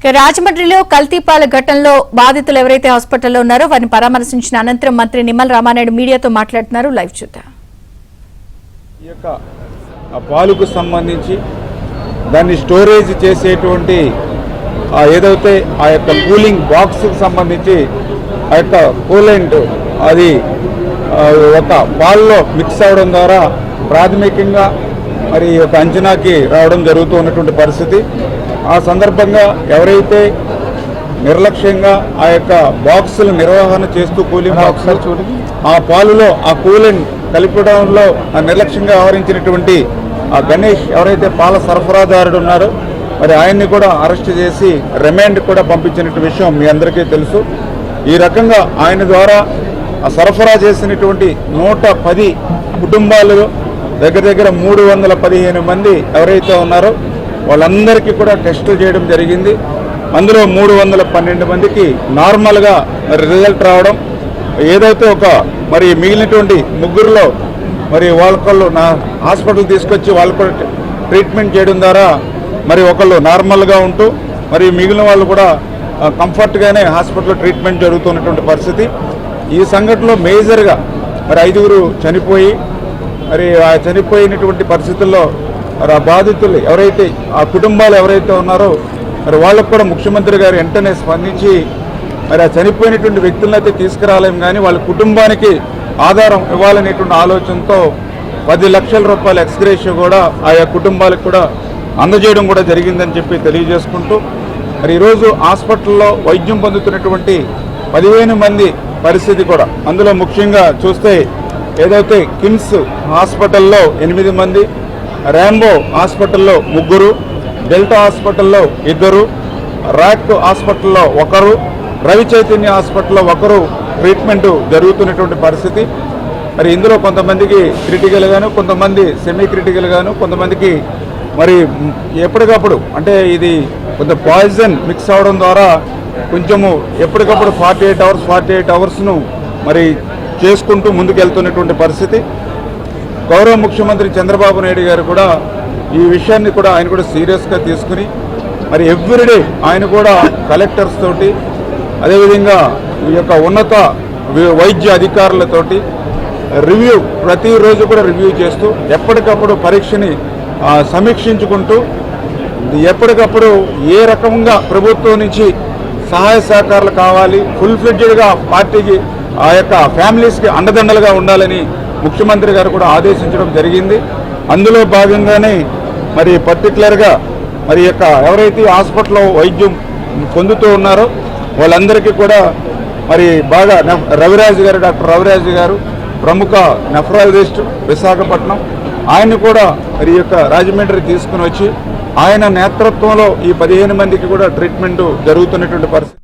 రాజమండ్రిలో కల్తీపాల ఘటనలో బాధితులు ఎవరైతే హాస్పిటల్లో ఉన్నారో వారిని పరామర్శించిన అనంతరం మంత్రి నిమ్మల రామానాయుడు మీడియాతో మాట్లాడుతున్నారు. లైవ్ చూద్దాం. ఈ యొక్క పాలుకు సంబంధించి దాన్ని స్టోరేజ్ చేసేటువంటి ఏదైతే ఆ యొక్క కూలింగ్ బాక్స్కి సంబంధించి ఆ యొక్క కూలెంట్ అది ఒక పాల్లో మిక్స్ అవడం ద్వారా ప్రాథమికంగా మరి ఒక అంచనాకి రావడం జరుగుతూ ఉన్నటువంటి పరిస్థితి. ఆ సందర్భంగా ఎవరైతే నిర్లక్ష్యంగా ఆ యొక్క బాక్సులు నిర్వహణ చేస్తూ కూలింగ్ బాక్సులు ఆ పాలులో ఆ కూలెంట్ కలిపడంలో నిర్లక్ష్యంగా వ్యవహరించినటువంటి ఆ గణేష్ ఎవరైతే పాల సరఫరాదారుడు ఉన్నారో మరి ఆయన్ని కూడా అరెస్ట్ చేసి రిమాండ్ కూడా పంపించినటువంటి విషయం మీ అందరికీ తెలుసు. ఈ రకంగా ఆయన ద్వారా సరఫరా చేసినటువంటి 110 కుటుంబాలు దగ్గర 315 మంది ఎవరైతే ఉన్నారో వాళ్ళందరికీ కూడా టెస్టులు చేయడం జరిగింది. అందులో 312 మందికి నార్మల్గా రిజల్ట్ రావడం, ఏదైతే ఒక మరి మిగిలినటువంటి ముగ్గురులో మరి వాళ్ళకళ్ళు హాస్పిటల్ తీసుకొచ్చి వాళ్ళు కూడా ట్రీట్మెంట్ చేయడం ద్వారా మరి ఒకళ్ళు నార్మల్గా ఉంటూ మరి మిగిలిన వాళ్ళు కూడా కంఫర్ట్గానే హాస్పిటల్లో ట్రీట్మెంట్ జరుగుతున్నటువంటి పరిస్థితి. ఈ సంఘటనలో మేజర్గా మరి 5గురు చనిపోయి మరి ఆ చనిపోయినటువంటి పరిస్థితుల్లో మరి ఆ బాధితులు ఎవరైతే ఆ కుటుంబాలు ఎవరైతే ఉన్నారో మరి వాళ్ళకు కూడా ముఖ్యమంత్రి గారు వెంటనే స్పందించి మరి ఆ చనిపోయినటువంటి వ్యక్తులను అయితే తీసుకురాలేము కానీ వాళ్ళ కుటుంబానికి ఆధారం ఇవ్వాలనేటువంటి ఆలోచనతో 10 లక్షల రూపాయల ఎక్స్గ్రేషియో కూడా ఆయా కుటుంబాలకు కూడా అందజేయడం కూడా జరిగిందని చెప్పి తెలియజేసుకుంటూ మరి ఈరోజు హాస్పిటల్లో వైద్యం పొందుతున్నటువంటి 15 మంది పరిస్థితి కూడా, అందులో ముఖ్యంగా చూస్తే ఏదైతే కిమ్స్ హాస్పిటల్లో 8 మంది, ర్యాంబో హాస్పిటల్లో 3, డెల్టా హాస్పిటల్లో 2, ర్యాక్ హాస్పిటల్లో 1, రవి చైతన్య హాస్పిటల్లో 1 ట్రీట్మెంట్ జరుగుతున్నటువంటి పరిస్థితి. మరి ఇందులో కొంతమందికి క్రిటికల్ గాను, కొంతమంది సెమీ క్రిటికల్ గాను, కొంతమందికి మరి ఎప్పటికప్పుడు అంటే ఇది కొంత పాయిజన్ మిక్స్ అవడం ద్వారా కొంచెము ఎప్పటికప్పుడు 48 అవర్స్ను మరి చేసుకుంటూ ముందుకెళ్తున్నటువంటి పరిస్థితి. గౌరవ ముఖ్యమంత్రి చంద్రబాబు నాయుడు గారు కూడా ఈ విషయాన్ని కూడా ఆయన కూడా సీరియస్గా తీసుకుని మరి ఎవ్రీడే ఆయన కూడా కలెక్టర్స్ తోటి అదేవిధంగా ఈ యొక్క ఉన్నత వైద్య అధికారులతోటి రివ్యూ ప్రతిరోజు కూడా రివ్యూ చేస్తూ ఎప్పటికప్పుడు పరీక్షని సమీక్షించుకుంటూ ఎప్పటికప్పుడు ఏ రకంగా ప్రభుత్వం నుంచి సహాయ సహకారాలు కావాలి, ఫుల్ ఫ్లెడ్జెడ్గా పార్టీకి ఆ యొక్క ఫ్యామిలీస్కి అండదండలుగా ఉండాలని ముఖ్యమంత్రి గారు కూడా ఆదేశించడం జరిగింది. అందులో భాగంగానే మరి పర్టికులర్గా మరి యొక్క ఎవరైతే హాస్పిటల్లో వైద్యం పొందుతూ ఉన్నారో వాళ్ళందరికీ కూడా మరి బాగా రవిరాజు గారు, డాక్టర్ రవిరాజు గారు ప్రముఖ నెఫ్రాలజిస్ట్ విశాఖపట్నం, ఆయన్ని కూడా మరి యొక్క రాజమండ్రి తీసుకుని వచ్చి ఆయన నేతృత్వంలో ఈ 15 మందికి కూడా ట్రీట్మెంట్ జరుగుతున్నటువంటి పరిస్థితి.